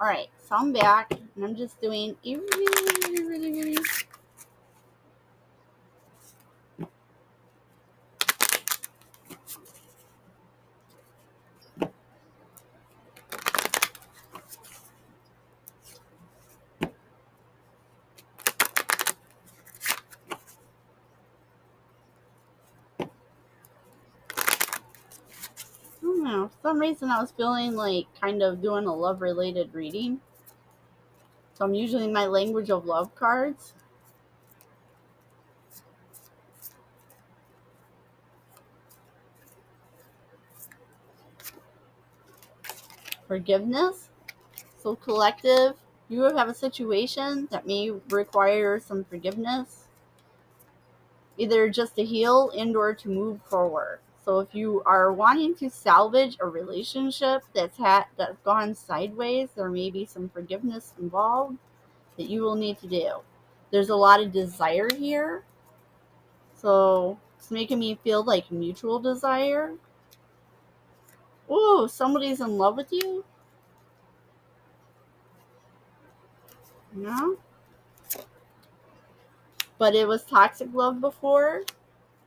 Alright, so I'm back, and I'm just doing a really I don't know, for some reason I was feeling like kind of doing a love related reading. So I'm using my language of love cards. Forgiveness. So collective, you have a situation that may require some forgiveness, either just to heal and or to move forward. So if you are wanting to salvage a relationship that's gone sideways, there may be some forgiveness involved that you will need to do. There's a lot of desire here. So it's making me feel like mutual desire. Ooh, somebody's in love with you? No? But it was toxic love before,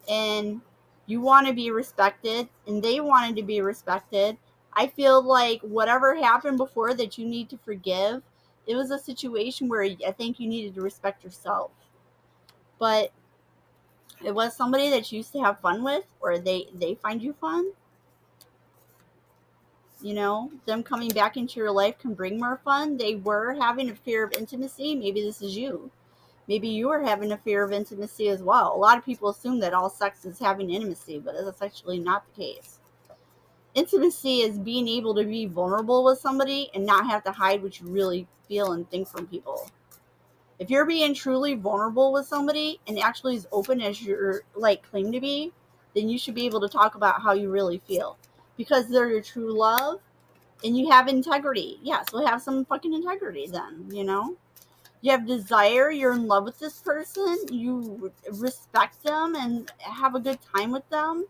and you want to be respected, and they wanted to be respected. I feel like whatever happened before that you need to forgive, it was a situation where I think you needed to respect yourself. But it was somebody that you used to have fun with, or they find you fun. You know, them coming back into your life can bring more fun. They were having a fear of intimacy. Maybe this is you. Maybe you are having a fear of intimacy as well. A lot of people assume that all sex is having intimacy, but that's actually not the case. Intimacy is being able to be vulnerable with somebody and not have to hide what you really feel and think from people. If you're being truly vulnerable with somebody and actually as open as you're like claim to be, then you should be able to talk about how you really feel, because they're your true love and you have integrity. Yeah, so have some fucking integrity then, you know? You have desire, you're in love with this person, you respect them and have a good time with them,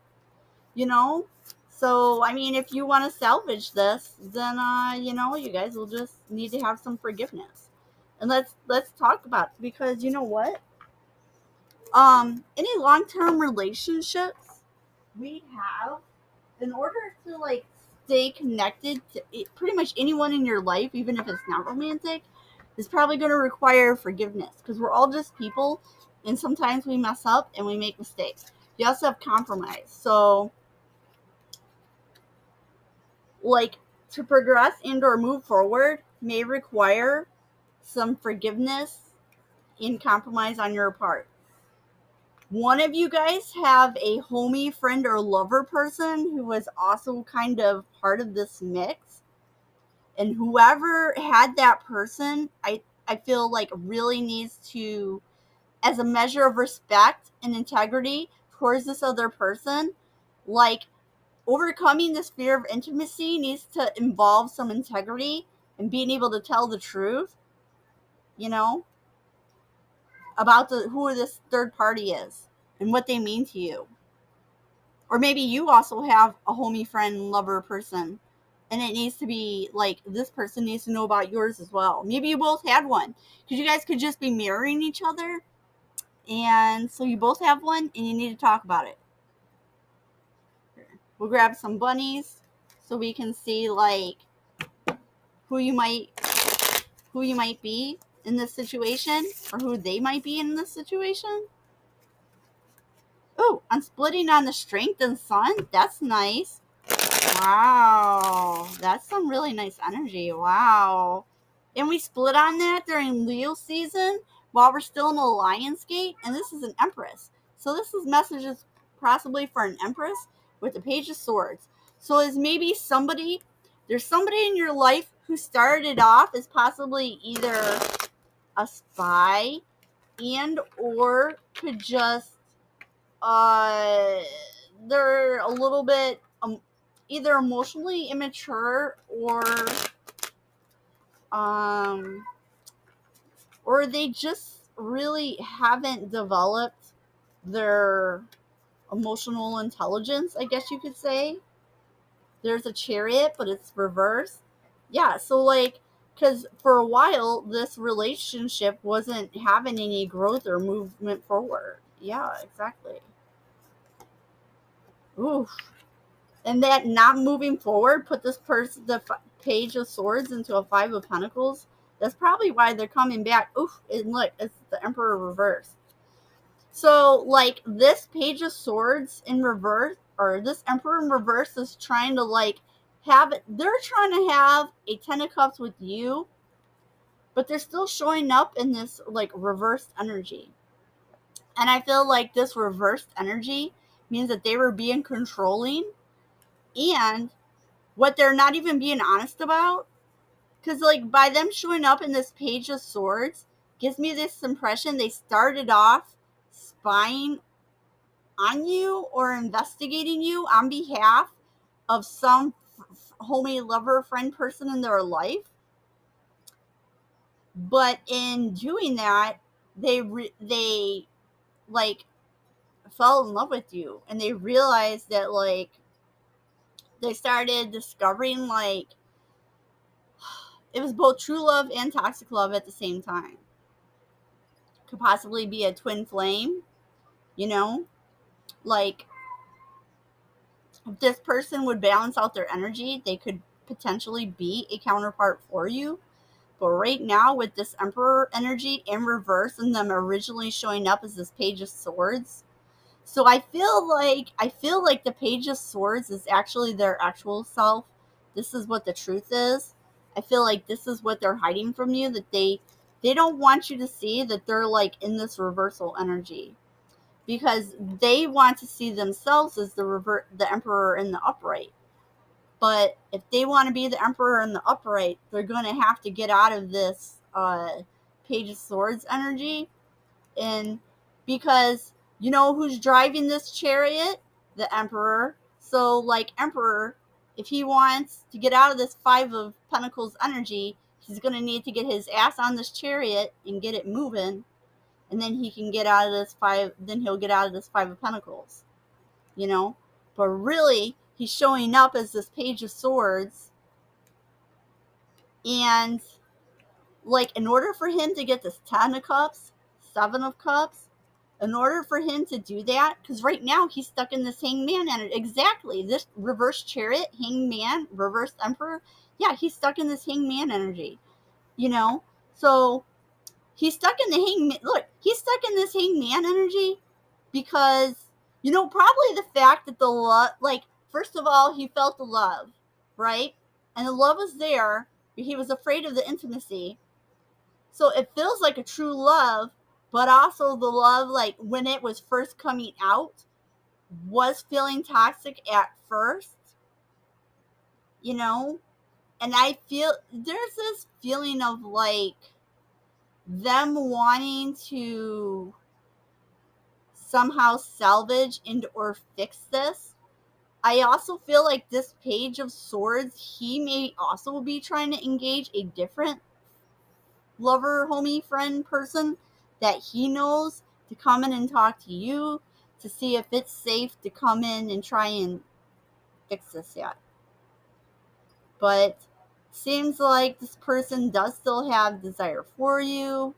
you know? So, I mean, if you want to salvage this, then, you know, you guys will just need to have some forgiveness. And let's talk about it, because you know what? Any long-term relationships we have, in order to like stay connected to pretty much anyone in your life, even if it's not romantic, is probably going to require forgiveness, because we're all just people, and sometimes we mess up and we make mistakes. You also have compromise. So, like, to progress and or move forward may require some forgiveness and compromise on your part. One of you guys have a homie, friend, or lover person who was also kind of part of this mix. And whoever had that person, I feel like really needs to, as a measure of respect and integrity towards this other person, like, overcoming this fear of intimacy needs to involve some integrity and being able to tell the truth, you know, about who this third party is and what they mean to you. Or maybe you also have a homie, friend, lover person, and it needs to be like, this person needs to know about yours as well. Maybe you both had one, because you guys could just be mirroring each other, and so you both have one and you need to talk about it. We'll grab some bunnies so we can see like who you might be in this situation, or who they might be in this situation. Oh, I'm splitting on the strength and sun. That's nice. Wow, that's some really nice energy. Wow. And we split on that during Leo season while we're still in the Lion's Gate, and this is an empress. So this is messages possibly for an empress with the Page of Swords. So is maybe there's somebody in your life who started off as possibly either a spy and or could just they're a little bit either emotionally immature um or they just really haven't developed their emotional intelligence, I guess you could say. There's a Chariot, but it's reversed. Yeah, so like Because for a while, this relationship wasn't having any growth or movement forward. Yeah, exactly. Oof. And that not moving forward put this person, the Page of Swords, into a Five of Pentacles. That's probably why they're coming back. Oof. And look, it's the Emperor reversed. So, like, this Page of Swords in reverse, or this Emperor in reverse, is trying to, like, have it. They're trying to have a Ten of Cups with you, but they're still showing up in this, like, reversed energy. And I feel like this reversed energy means that they were being controlling, and what they're not even being honest about. Because, like, by them showing up in this Page of Swords, gives me this impression they started off spying on you or investigating you on behalf of some homie, lover, friend, person in their life. But in doing that, they like fell in love with you, and they realized that, like, they started discovering, like, it was both true love and toxic love at the same time. Could possibly be a twin flame, you know? Like, if this person would balance out their energy, they could potentially be a counterpart for you. But right now, with this Emperor energy in reverse and them originally showing up as this Page of Swords, so I feel like the Page of Swords is actually their actual self. This is what the truth is. I feel like this is what they're hiding from you, that they don't want you to see that they're, like, in this reversal energy, because they want to see themselves as the Emperor in the upright. But if they want to be the Emperor in the upright, they're going to have to get out of this Page of Swords energy. And because you know who's driving this chariot? The Emperor. So, like, Emperor, if he wants to get out of this Five of Pentacles energy, he's going to need to get his ass on this chariot and get it moving. And then he can get out of this he'll get out of this Five of Pentacles. You know? But really, he's showing up as this Page of Swords. And, like, in order for him to get this Ten of Cups, Seven of Cups, in order for him to do that, because right now he's stuck in this Hangman energy. Exactly. This reverse chariot, Hangman, reversed Emperor. Yeah, he's stuck in this Hangman energy. You know? So, he's stuck in the Hangman. Look, he's stuck in this Hangman energy because, you know, probably the fact that the love, like, first of all, he felt the love, right? And the love was there, but he was afraid of the intimacy. So it feels like a true love, but also the love, like, when it was first coming out, was feeling toxic at first, you know? And I feel there's this feeling of, like, them wanting to somehow salvage and or fix this. I also feel like this Page of Swords, he may also be trying to engage a different lover, homie, friend, person that he knows to come in and talk to you to see if it's safe to come in and try and fix this yet. But seems like this person does still have desire for you.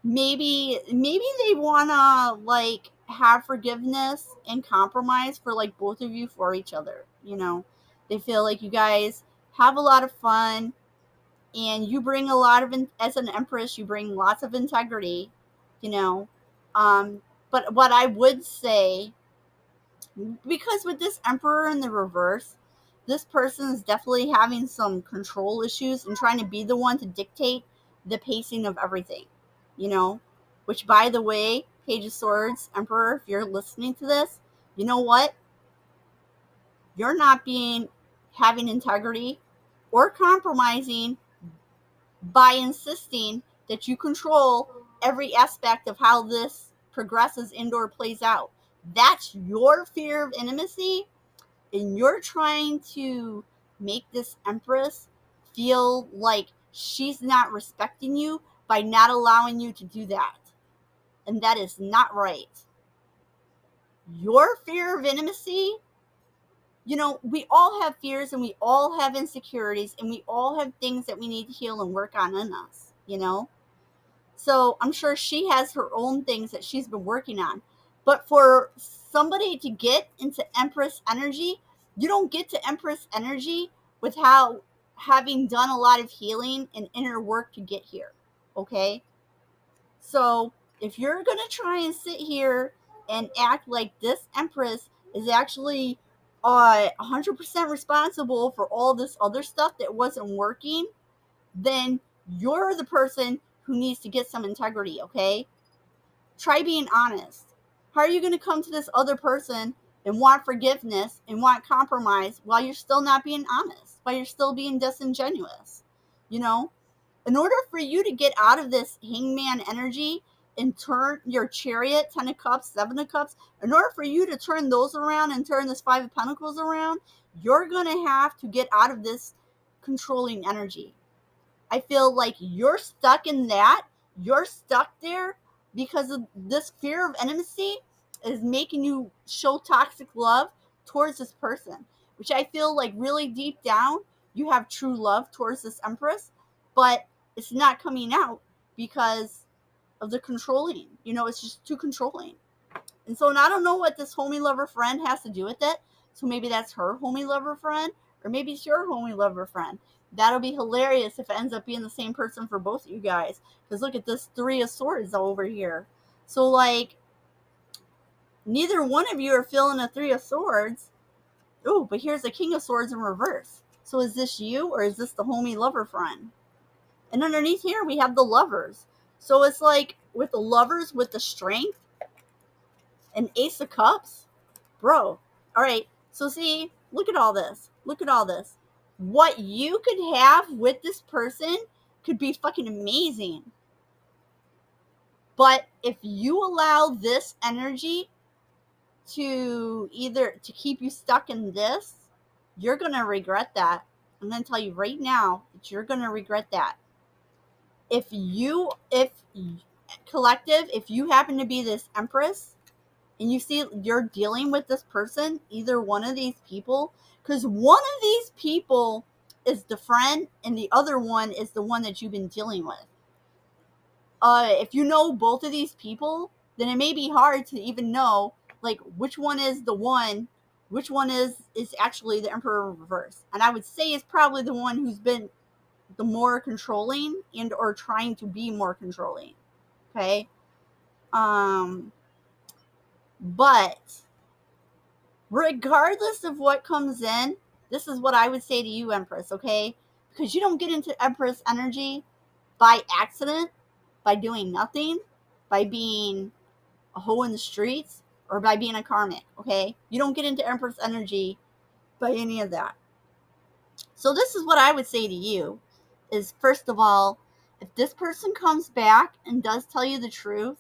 Maybe they wanna, like, have forgiveness and compromise for, like, both of you for each other. You know, they feel like you guys have a lot of fun, and you bring a lot of as an Empress, you bring lots of integrity. You know, but what I would say, because with this Emperor in the reverse, this person is definitely having some control issues and trying to be the one to dictate the pacing of everything, you know, which, by the way, Page of Swords, Emperor, if you're listening to this, you know what? You're not having integrity or compromising by insisting that you control every aspect of how this progresses and or plays out. That's your fear of intimacy, and you're trying to make this Empress feel like she's not respecting you by not allowing you to do that. And that is not right. Your fear of intimacy you know, we all have fears and we all have insecurities and we all have things that we need to heal and work on in us, you know? So I'm sure she has her own things that she's been working on. But for somebody to get into Empress energy, you don't get to Empress energy without having done a lot of healing and inner work to get here. Okay? So if you're going to try and sit here and act like this Empress is actually 100% responsible for all this other stuff that wasn't working, then you're the person who needs to get some integrity, okay? Try being honest. How are you going to come to this other person and want forgiveness and want compromise while you're still not being honest, while you're still being disingenuous? You know, in order for you to get out of this hangman energy and turn your chariot, 10 of cups, 7 of cups, in order for you to turn those around and turn this 5 of pentacles around, you're going to have to get out of this controlling energy. I feel like you're stuck in that. You're stuck there because of this fear of intimacy is making you show toxic love towards this person, which I feel like really deep down you have true love towards this Empress, but it's not coming out because of the controlling. You know, it's just too controlling. And so, and I don't know what this homie lover friend has to do with it. So maybe that's her homie lover friend, or maybe it's your homie lover friend. That'll be hilarious if it ends up being the same person for both of you guys. Because look at this 3 of Swords over here. So, like, neither one of you are feeling a 3 of Swords. Oh, but here's the King of Swords in reverse. So is this you, or is this the homie lover friend? And underneath here, we have the Lovers. So it's like with the Lovers, with the Strength, and Ace of Cups. Bro, all right. So see, look at all this. Look at all this. What you could have with this person could be fucking amazing. But if you allow this energy to either to keep you stuck in this, you're going to regret that. I'm going to tell you right now that you're going to regret that. If collective, if you happen to be this Empress, and you see you're dealing with this person, either one of these people, because one of these people is the friend and the other one is the one that you've been dealing with. If you know both of these people, then it may be hard to even know like which one is the one, which one is actually the Emperor reverse. And I would say it's probably the one who's been the more controlling and or trying to be more controlling. Okay. But regardless of what comes in, this is what I would say to you, Empress, okay? Because you don't get into Empress energy by accident, by doing nothing, by being a hoe in the streets, or by being a karmic, okay? You don't get into Empress energy by any of that. So this is what I would say to you is, first of all, if this person comes back and does tell you the truth,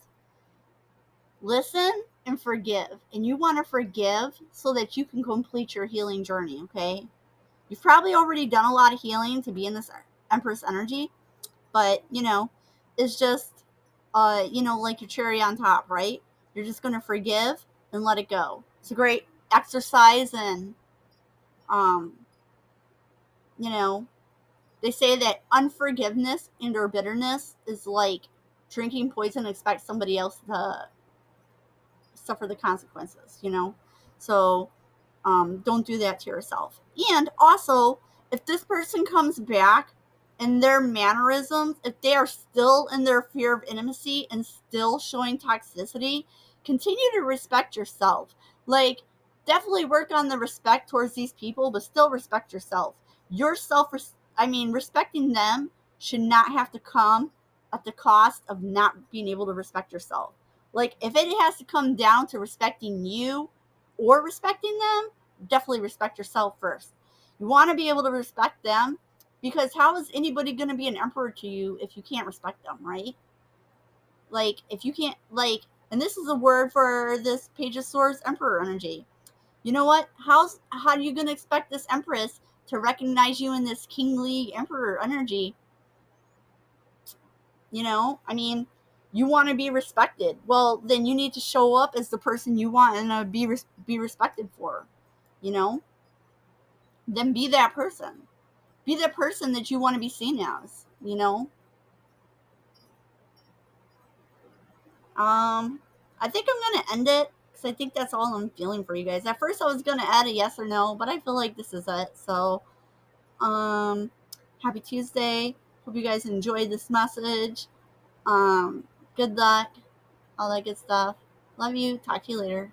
listen and forgive. And you want to forgive so that you can complete your healing journey, okay? You've probably already done a lot of healing to be in this Empress energy, but, you know, it's just, you know, like your cherry on top, right? You're just going to forgive and let it go. It's a great exercise and, you know, they say that unforgiveness and or bitterness is like drinking poison and expect somebody else to suffer the consequences, you know? So don't do that to yourself. And also, if this person comes back and their mannerisms, if they are still in their fear of intimacy and still showing toxicity, continue to respect yourself. Like, definitely work on the respect towards these people, but still respect yourself. Respecting them should not have to come at the cost of not being able to respect yourself. Like, if it has to come down to respecting you or respecting them, definitely respect yourself first. You want to be able to respect them, because how is anybody going to be an emperor to you if you can't respect them, right? Like, if you can't, like, and this is a word for this Page of Swords Emperor energy. You know what? How are you going to expect this Empress to recognize you in this kingly Emperor energy? You know, I mean, you want to be respected. Well, then you need to show up as the person you want and be respected for, you know? then be that person. Be the person that you want to be seen as, you know? I think I'm going to end it because I think that's all I'm feeling for you guys. At first I was going to add a yes or no, but I feel like this is it. So, happy Tuesday. Hope you guys enjoyed this message. Good luck. All that good stuff. Love you. Talk to you later.